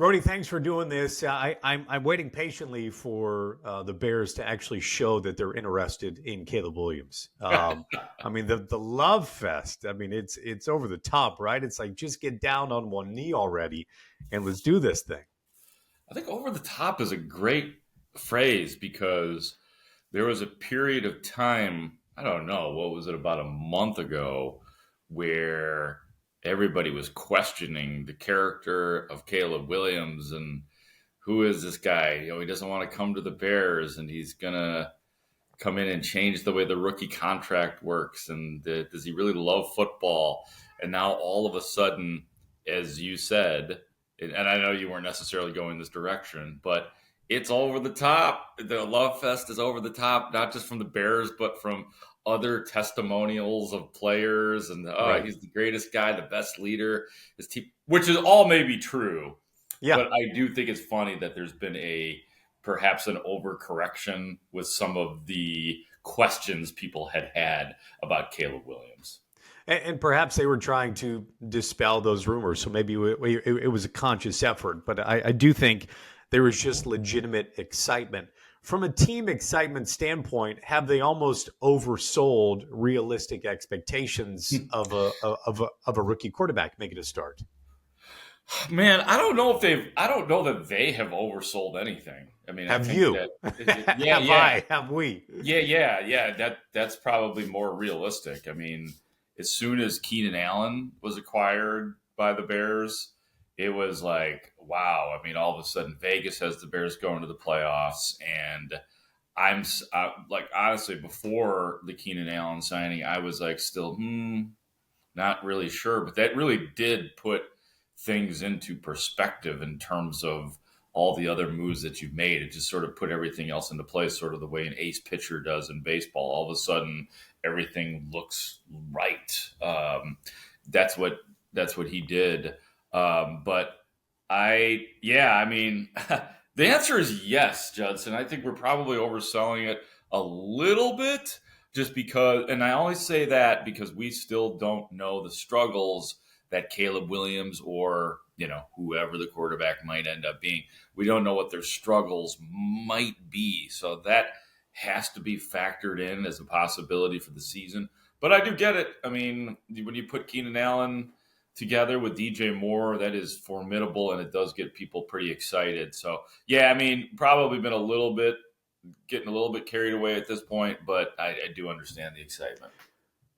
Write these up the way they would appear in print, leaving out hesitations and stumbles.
Brody, thanks for doing this. I'm waiting patiently for the Bears to actually show that they're interested in Caleb Williams. I mean, the love fest. I mean, it's over the top, right? It's like just get down on one knee already, and let's do this thing. I think over the top is a great phrase because there was a period of time, I don't know, what was it, about a month ago, where everybody was questioning the character of Caleb Williams and who is this guy? He doesn't want to come to the Bears and he's going to come in and change the way the rookie contract works. And does he really love football? And now all of a sudden, as you said, and I know you weren't necessarily going this direction, but it's over the top. The love fest is over the top, not just from the Bears, but from other testimonials of players. And Right. he's the greatest guy, the best leader. His team, which is all maybe true, Yeah. but I do think it's funny that there's been perhaps an overcorrection with some of the questions people had about Caleb Williams. And perhaps they were trying to dispel those rumors. So maybe it was a conscious effort. But I do think there was just legitimate excitement. From a team excitement standpoint, have they almost oversold realistic expectations of a rookie quarterback making a start? Man, I don't know that they have oversold anything. I mean, I Have think you? that, yeah, Have yeah, I? Have we? yeah. That's probably more realistic. I mean, as soon as Keenan Allen was acquired by the Bears, it was like, wow. I mean, all of a sudden, Vegas has the Bears going to the playoffs, and like honestly, before the Keenan Allen signing, I was like, still, not really sure, but that really did put things into perspective in terms of all the other moves that you've made. It just sort of put everything else into place, sort of the way an ace pitcher does in baseball. All of a sudden, everything looks right. That's what he did. But I mean, the answer is yes, Judson. I think we're probably overselling it a little bit just because, and I always say that because we still don't know the struggles that Caleb Williams or, whoever the quarterback might end up being. We don't know what their struggles might be. So that has to be factored in as a possibility for the season. But I do get it. I mean, when you put Keenan Allen together with DJ Moore, that is formidable, and it does get people pretty excited. So, yeah, I mean, probably been getting a little bit carried away at this point, but I do understand the excitement.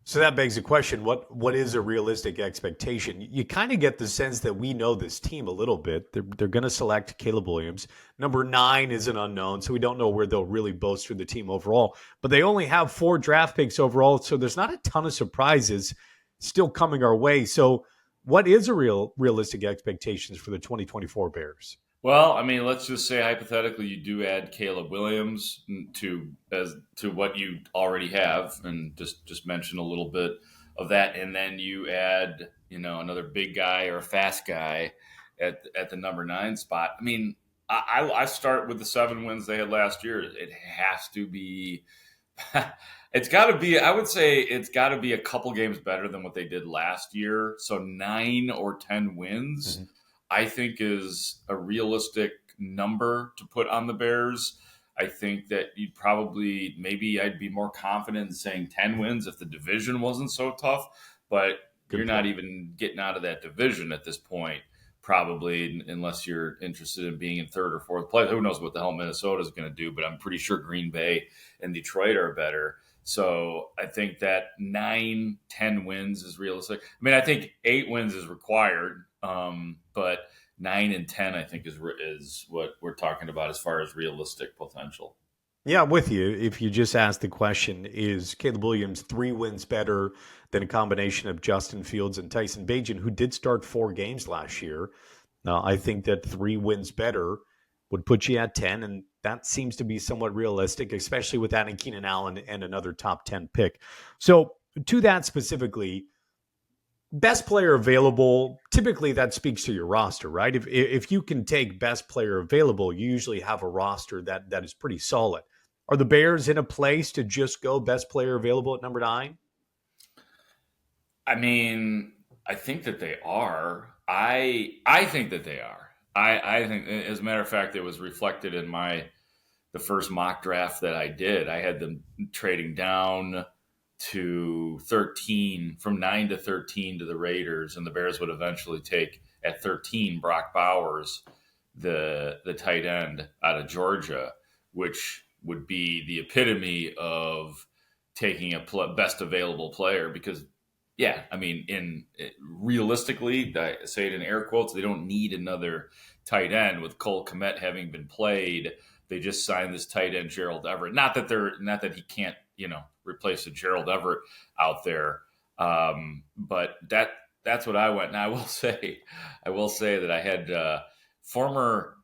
So that begs the question, what is a realistic expectation? You kind of get the sense that we know this team a little bit. They're going to select Caleb Williams. Number 9 is an unknown, so we don't know where they'll really bolster the team overall. But they only have 4 draft picks overall, so there's not a ton of surprises still coming our way. So what is a realistic expectations for the 2024 Bears? Well, I mean, let's just say hypothetically you do add Caleb Williams to what you already have, and just mention a little bit of that, and then you add another big guy or a fast guy at the number 9 spot. I mean, I start with the 7 wins they had last year. It has to be. It's got to be. I would say it's got to be a couple games better than what they did last year. So 9 or 10 wins. Mm-hmm. I think is a realistic number to put on the Bears. I think that maybe I'd be more confident in saying 10 wins if the division wasn't so tough, but you're not even getting out of that division at this point, probably, unless you're interested in being in 3rd or 4th place. Who knows what the hell Minnesota is going to do, but I'm pretty sure Green Bay and Detroit are better. So I think that 9, 10 wins is realistic. I mean, I think 8 wins is required. But 9 and 10, I think, is what we're talking about as far as realistic potential. Yeah, I'm with you. If you just ask the question, is Caleb Williams 3 wins better than a combination of Justin Fields and Tyson Bagent, who did start 4 games last year? I think that 3 wins better would put you at 10, and that seems to be somewhat realistic, especially with adding Keenan Allen and another top 10 pick. So to that specifically, best player available, typically that speaks to your roster, right? If you can take best player available, you usually have a roster that is pretty solid. Are the Bears in a place to just go best player available at number 9? I mean, I think that they are. I think that they are. I think, as a matter of fact, it was reflected in the first mock draft that I did. I had them trading down to 13, from 9 to 13 to the Raiders, and the Bears would eventually take at 13 Brock Bowers, the tight end out of Georgia, which would be the epitome of taking a best available player. Because yeah, I mean, realistically, I say it in air quotes, they don't need another tight end. With Cole Kmet having been played, they just signed this tight end Gerald Everett. Not that he can't, replace a Gerald Everett out there. But that's what I went. And I will say that I had former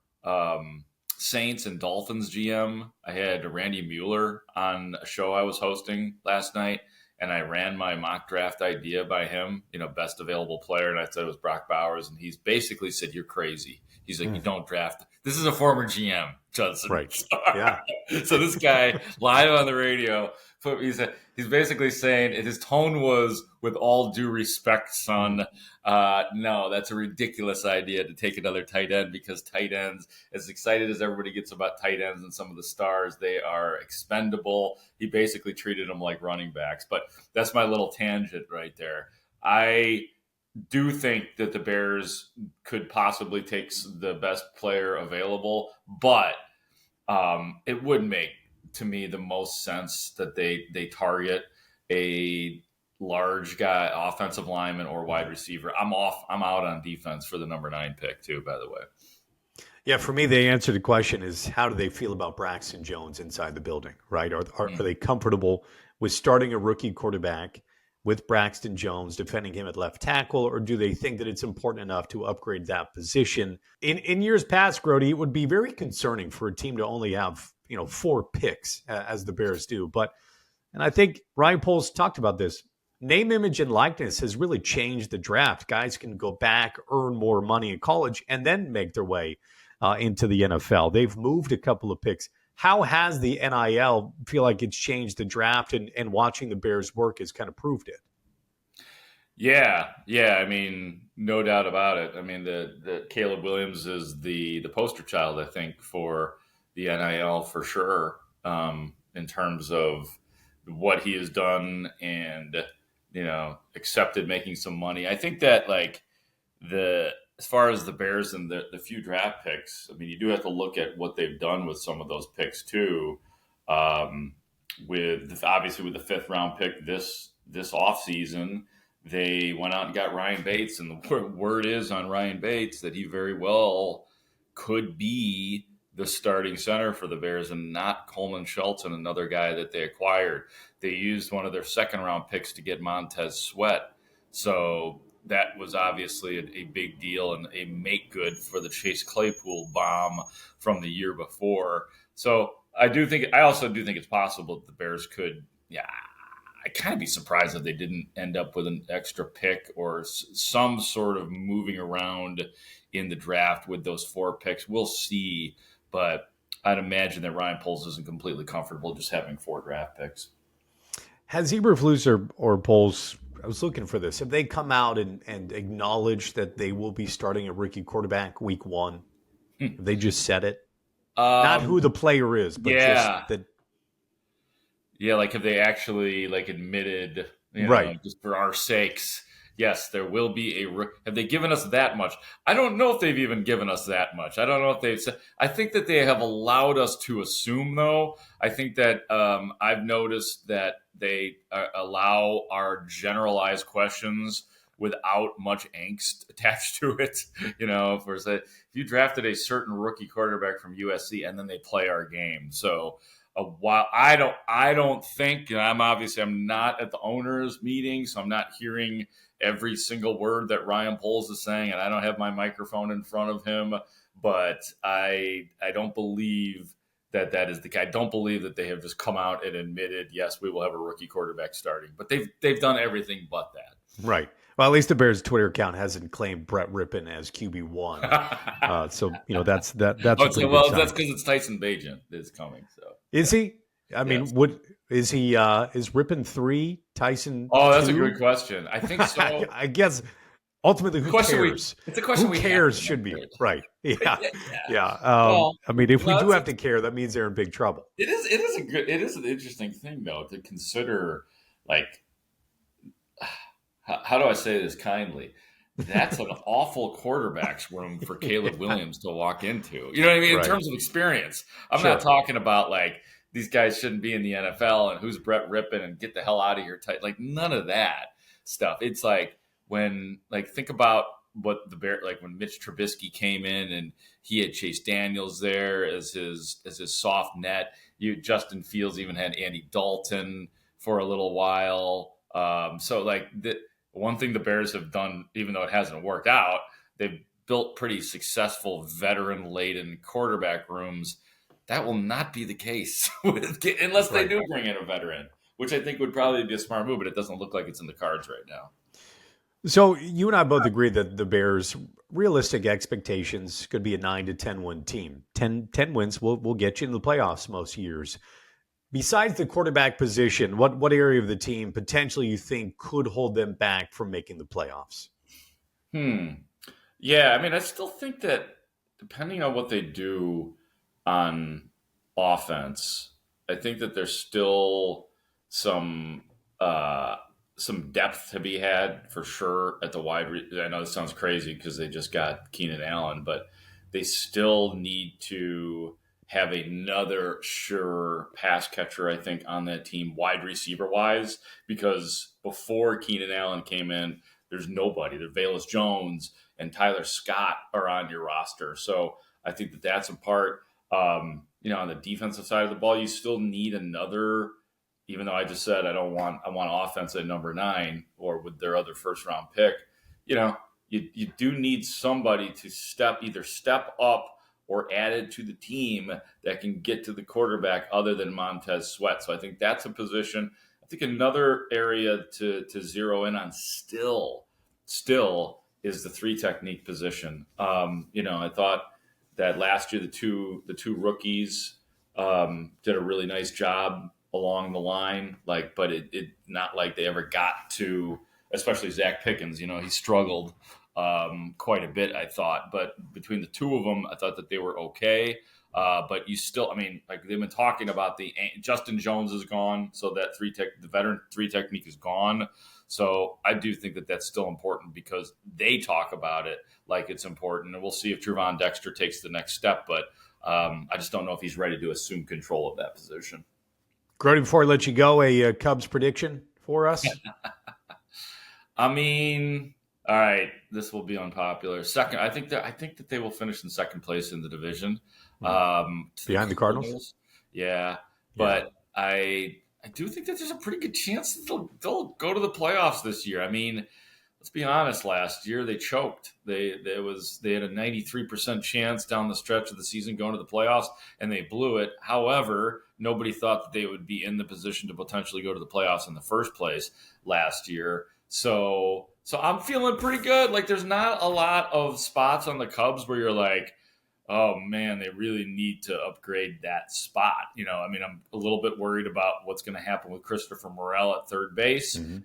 Saints and Dolphins GM. I had Randy Mueller on a show I was hosting last night, and I ran my mock draft idea by him, best available player, and I said it was Brock Bowers, and he's basically said, "You're crazy." He's like, "You don't draft." This is a former GM, Judson. Right. Yeah. So this guy live on the radio, he's basically saying, and his tone was, "With all due respect, son, no, that's a ridiculous idea to take another tight end, because tight ends, as excited as everybody gets about tight ends and some of the stars, they are expendable." He basically treated them like running backs. But that's my little tangent right there. I do think that the Bears could possibly take the best player available, but it would make, to me, the most sense that they target a large guy, offensive lineman or wide receiver. I'm out on defense for the number 9 pick too, by the way. Yeah, for me, the answer to the question is, how do they feel about Braxton Jones inside the building, right? Are they comfortable with starting a rookie quarterback with Braxton Jones, defending him at left tackle, or do they think that it's important enough to upgrade that position? In years past, Grote, it would be very concerning for a team to only have 4 picks, as the Bears do. And I think Ryan Poles talked about this. Name, image, and likeness has really changed the draft. Guys can go back, earn more money in college, and then make their way into the NFL. They've moved a couple of picks. How has the NIL feel like it's changed the draft, and watching the Bears work has kind of proved it? Yeah. I mean, no doubt about it. I mean, the Caleb Williams is the poster child, I think, for the NIL for sure, in terms of what he has done and, accepted making some money. I think that, like, as far as the Bears and the few draft picks, I mean, you do have to look at what they've done with some of those picks too. With the 5th round pick this offseason, they went out and got Ryan Bates, and the word is on Ryan Bates that he very well could be the starting center for the Bears, and not Coleman Shelton, another guy that they acquired. They used one of their 2nd round picks to get Montez Sweat. So that was obviously a big deal and a make good for the Chase Claypool bomb from the year before. So I also do think it's possible that the Bears could, I'd kind of be surprised if they didn't end up with an extra pick or some sort of moving around in the draft with those 4 picks. We'll see, but I'd imagine that Ryan Poles isn't completely comfortable just having 4 draft picks. Has Eberflus or Poles, I was looking for this, have they come out and acknowledged that they will be starting a rookie quarterback week 1? Have they just said it? Not who the player is, but just that. Yeah, like, have they actually, like, admitted, right, just for our sakes, yes, there will be have they given us that much? I don't know if they've even given us that much. I don't know if they've said. I think that they have allowed us to assume, though. I think that I've noticed that they allow our generalized questions without much angst attached to it. If you drafted a certain rookie quarterback from USC and then they play our game. So while I don't think, and I'm not at the owners' meeting, so I'm not hearing every single word that Ryan Poles is saying, and I don't have my microphone in front of him, but I don't believe that is the guy. I don't believe that they have just come out and admitted, yes, we will have a rookie quarterback starting, but they've done everything but that. Right. Well, at least the Bears' Twitter account hasn't claimed Brett Rippon as QB1. So that's that's because it's Tyson Bagent is coming. So is he? I mean, is he? Is Rippon 3? Tyson? Oh, that's 2? a good question. I think so. I guess ultimately, The who question cares? it's a question Who we have cares to should answer. be right. Yeah, Yeah. yeah. Well, I mean, if we do it's have to care, that means they're in big trouble. it is an interesting thing though to consider. Like, how do I say this kindly? That's an awful quarterback's room for Caleb Yeah, Williams to walk into. You know what I mean? In right. terms of experience, I'm not Sure. talking about like these guys shouldn't be in the NFL and who's Brett Rippon and get the hell out of here type. Like none of that stuff. It's like when like think about what the Bear like when Mitch Trubisky came in and he had Chase Daniels there as his soft net. Justin Fields even had Andy Dalton for a little while. So like the one thing the Bears have done, even though it hasn't worked out, they've built pretty successful veteran laden quarterback rooms. That will not be the case unless they Right. do bring in a veteran, which I think would probably be a smart move, but it doesn't look like it's in the cards right now. So you and I both agree that the Bears' realistic expectations could be a 9 to 10 win team. 10 wins will get you into the playoffs most years. Besides the quarterback position, what area of the team potentially you think could hold them back from making the playoffs? Hmm. Yeah, I mean, I still think that depending on what they do on offense, I think that there's still some uh, some depth to be had for sure at the I know this sounds crazy because they just got Keenan Allen, but they still need to have another sure pass catcher. I think on that team, wide receiver wise, because before Keenan Allen came in, there's nobody. There's Velus Jones and Tyler Scott are on your roster. So I think that that's a part. On the defensive side of the ball, you still need another. Even though I just said I want offense at number 9 or with their other first round pick. You know, you do need somebody to either step up or added to the team that can get to the quarterback other than Montez Sweat. So I think that's a position. I think another area to zero in on still is the 3 technique position. I thought that last year the two rookies did a really nice job along the line, but it not like they ever got to, especially Zach Pickens. He struggled quite a bit, I thought, but between the two of them, I thought that they were okay. But you still, I mean, like they've been talking about the Justin Jones is gone, so that the veteran 3 technique is gone. So I do think that that's still important because they talk about it like it's important, and we'll see if Trevon Dexter takes the next step. But I just don't know if he's ready to assume control of that position. Grody, before I let you go, a Cubs prediction for us? I mean, all right, this will be unpopular. Second, I think that they will finish in second place in the division. Hmm. To the Behind the Cardinals? Cardinals. Yeah, Yeah. but I do think that there's a pretty good chance that they'll go to the playoffs this year. I mean, let's be honest. Last year they choked. They had a 93% chance down the stretch of the season going to the playoffs, and they blew it. However, nobody thought that they would be in the position to potentially go to the playoffs in the first place last year. So I'm feeling pretty good. Like there's not a lot of spots on the Cubs where you're like, oh man, they really need to upgrade that spot. I mean, I'm a little bit worried about what's going to happen with Christopher Morel at third base. Hmm.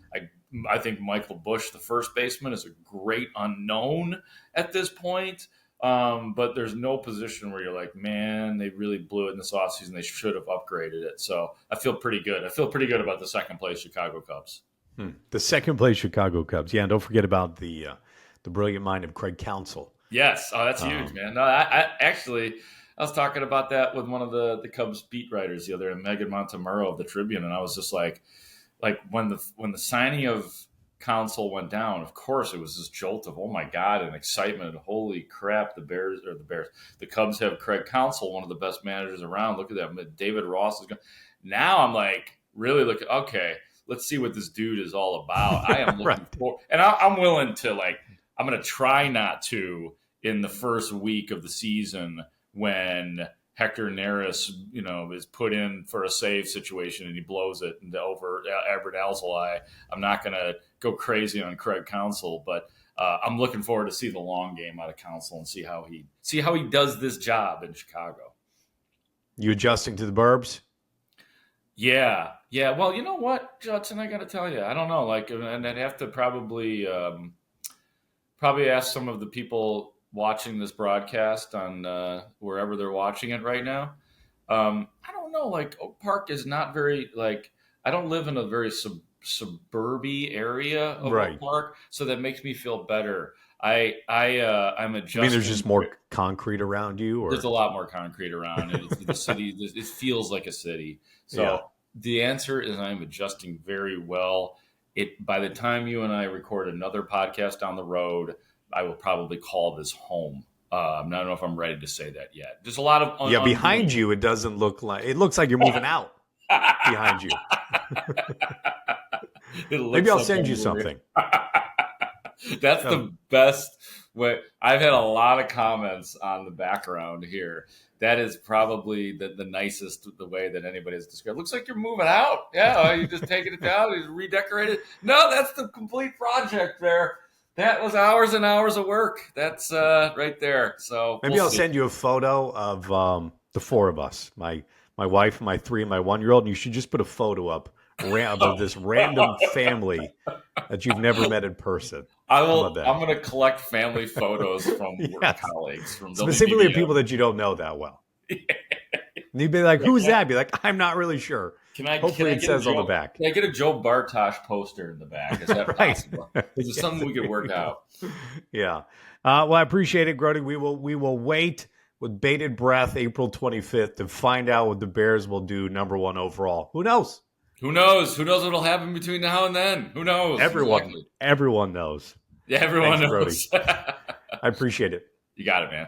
I think Michael Busch, the first baseman, is a great unknown at this point. But there's no position where you're like, man, they really blew it in this offseason. They should have upgraded it. So I feel pretty good. I feel pretty good about the second place Chicago Cubs. The second place Chicago Cubs. Yeah, and don't forget about the brilliant mind of Craig Counsell. Yes. Oh, that's huge, Um, man. No, I actually I was talking about that with one of the Cubs beat writers the other day, Megan Montemurro of the Tribune, and I was just like when the signing of Counsell went down, of course it was this jolt of oh my god and excitement and holy crap, the Cubs have Craig Counsell, one of the best managers around. Look at that, David Ross is going. Now I'm like really looking. Okay, let's see what this dude is all about. I am looking right. for, and I'm willing to like. I'm going to try not to in the first week of the season when Hector Neris, is put in for a save situation and he blows it over Albert Alzolay. I'm not going to go crazy on Craig Counsell, but I'm looking forward to see the long game out of Counsell and see how he does this job in Chicago. You adjusting to the Burbs? Yeah, yeah. Well, you know what, Judson, I got to tell you, I don't know. Like, and I'd have to probably. probably ask some of the people watching this broadcast on wherever they're watching it right now. I don't know. Like Oak Park is not very like. I don't live in a very suburby area of Oak Right. Park, so that makes me feel better. I'm I mean, there's adjusting. just more concrete around you, There's a or lot more concrete around, and it's the city. It feels like a city. yeah. So the answer is I'm adjusting very well. It by the time you and I record another podcast down the road, I will probably call this home. I don't know if I'm ready to say that yet. There's a lot of Yeah, behind undoing. you, it doesn't look like it looks like you're moving out behind you. It Maybe looks I'll like send you I'm moving. something. That's Um, the best way. I've had a lot of comments on the background here. That is probably the nicest the way that anybody has described. Looks like you're moving out. Yeah, you just taking it down, you redecorated. No, that's the complete project there. That was hours and hours of work. That's right there. So Maybe we'll I'll see. send you a photo of the four of us, my wife, my 3, and my 1-year-old, and you should just put a photo up of this random family that you've never met in person. I How about will. that? I'm going to collect family photos from work Yes. colleagues. From they'll be Specifically of people BBM. that you don't know that well. And you'd be like, who's that? Be like, I'm not really sure. Can I Hopefully it get a says on the Joe? back. Can I get a Joe Bartosh poster in the back? Is that Right. possible? Is it Yes, something we there could work you go. out? Yeah. Well, I appreciate it, Grote. We will wait with bated breath April 25th to find out what the Bears will do number 1 overall. Who knows? Who knows? Who knows what'll happen between now and then? Who knows? Exactly. Everyone knows. Yeah, everyone Thanks, Grote. knows. I appreciate it. You got it, man.